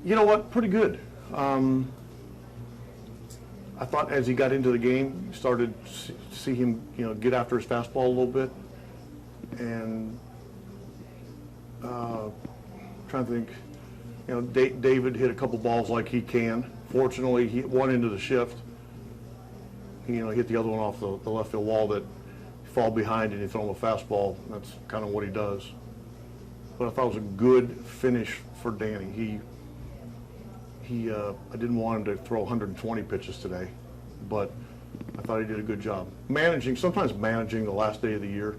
You know what? Pretty good. I thought as he got into the game, you started to see him, get after his fastball a little bit. And trying to think, David hit a couple balls like he can. Fortunately, he one into the shift. He hit the other one off the left field wall that you fall behind and you throw him a fastball. That's kind of what he does. But I thought it was a good finish for Danny. I didn't want him to throw 120 pitches today, but I thought he did a good job. Sometimes managing the last day of the year,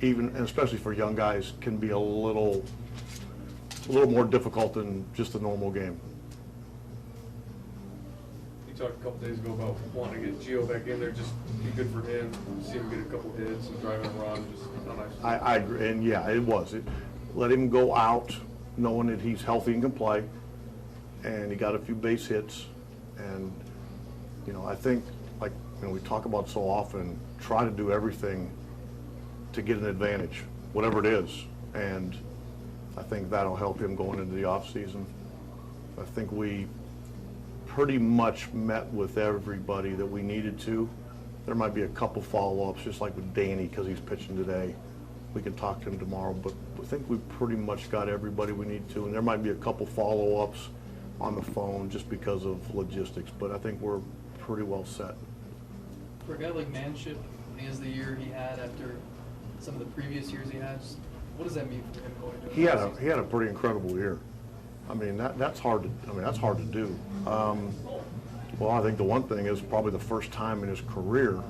and especially for young guys, can be a little more difficult than just a normal game. You talked a couple days ago about wanting to get Gio back in there, just be good for him, see him get a couple hits and drive and run, just nice. I agree, and yeah, it was. Let him go out knowing that he's healthy and can play, and he got a few base hits, and I think, like we talk about so often, try to do everything to get an advantage, whatever it is, and I think that'll help him going into the off season. I think we pretty much met with everybody that we needed to. There might be a couple follow-ups, just like with Danny, because he's pitching today. We can talk to him tomorrow, but I think we pretty much got everybody we need to, and there might be a couple follow-ups on the phone just because of logistics, but I think we're pretty well set. For a guy like Manship, he has the year he had after some of the previous years he has. What does that mean for him going to? He had a pretty incredible year. I mean that's hard to do. Well, I think the one thing is probably the first time in his career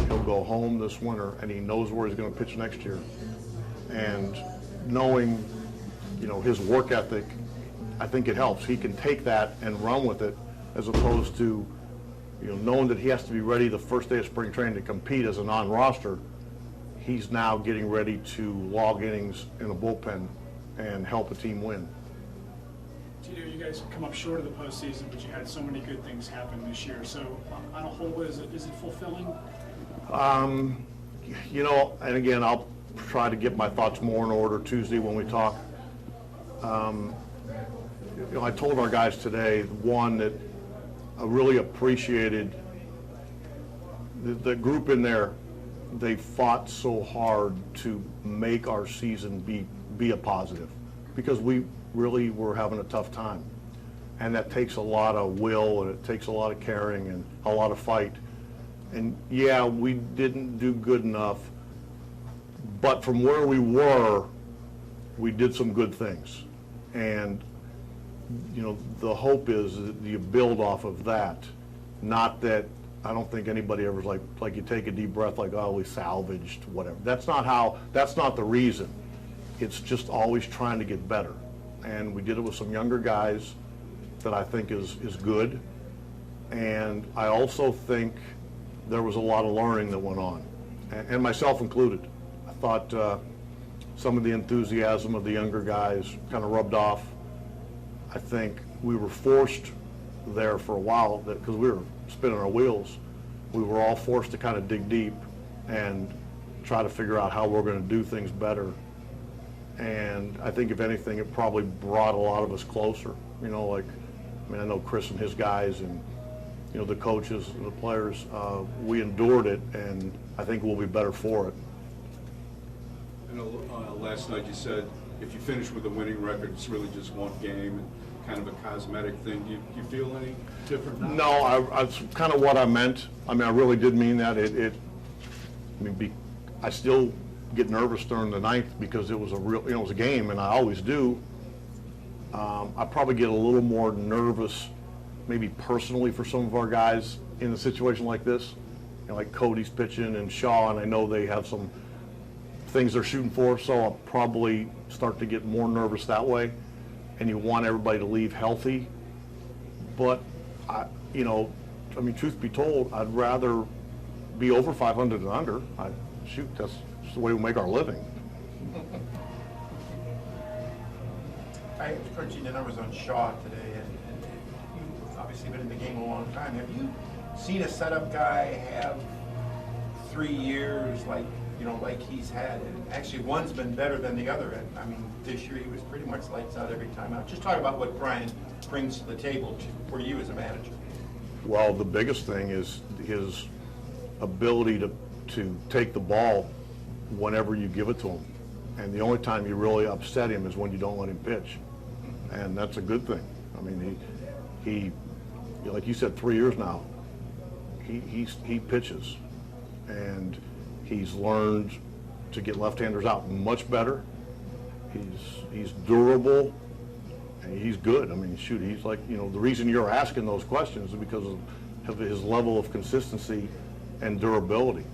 he'll go home this winter and he knows where he's going to pitch next year. And knowing, his work ethic, I think it helps. He can take that and run with it, as opposed to, knowing that he has to be ready the first day of spring training to compete as a non-roster. He's now getting ready to log innings in the bullpen and help a team win. You guys come up short of the postseason, but you had so many good things happen this year. So, on a whole, is it fulfilling? And again, I'll try to get my thoughts more in order Tuesday when we talk. I told our guys today, one, that I really appreciated the group in there. They fought so hard to make our season be a positive, because we really were having a tough time. And that takes a lot of will, and it takes a lot of caring and a lot of fight. And yeah, we didn't do good enough, but from where we were, we did some good things. And the hope is that you build off of that. Not that, I don't think anybody ever was like you take a deep breath, like, oh, we salvaged whatever. That's not the reason. It's just always trying to get better. And we did it with some younger guys that I think is good. And I also think there was a lot of learning that went on, and myself included. I thought some of the enthusiasm of the younger guys kind of rubbed off. I think we were forced there for a while, because we were spinning our wheels. We were all forced to kind of dig deep and try to figure out how we're going to do things better. And I think, if anything, it probably brought a lot of us closer. I know Chris and his guys, and the coaches and the players, we endured it, and I think we'll be better for it. Last night you said if you finish with a winning record, it's really just one game, and kind of a cosmetic thing. Do you feel any different now? No, that's kind of what I meant. I really did mean that. I still get nervous during the ninth because it was it was a game, and I always do. I probably get a little more nervous, maybe personally, for some of our guys in a situation like this. Like Cody's pitching and Shaw, and I know they have some things they're shooting for, so I'll probably start to get more nervous that way. And you want everybody to leave healthy. But, truth be told, I'd rather be over 500 than under. That's just the way we make our living. I was crunching the numbers on Shaw today, and you've obviously been in the game a long time. Have you seen a setup guy have 3 years, like, like he's had. And actually, one's been better than the other. And I mean, this year he was pretty much lights out every time out. Just talk about what Brian brings to the table for you as a manager. Well, the biggest thing is his ability to take the ball whenever you give it to him. And the only time you really upset him is when you don't let him pitch. And that's a good thing. I mean, he like you said, 3 years now, he pitches. And he's learned to get left-handers out much better. He's durable, and he's good. I mean, shoot, he's like, the reason you're asking those questions is because of his level of consistency and durability.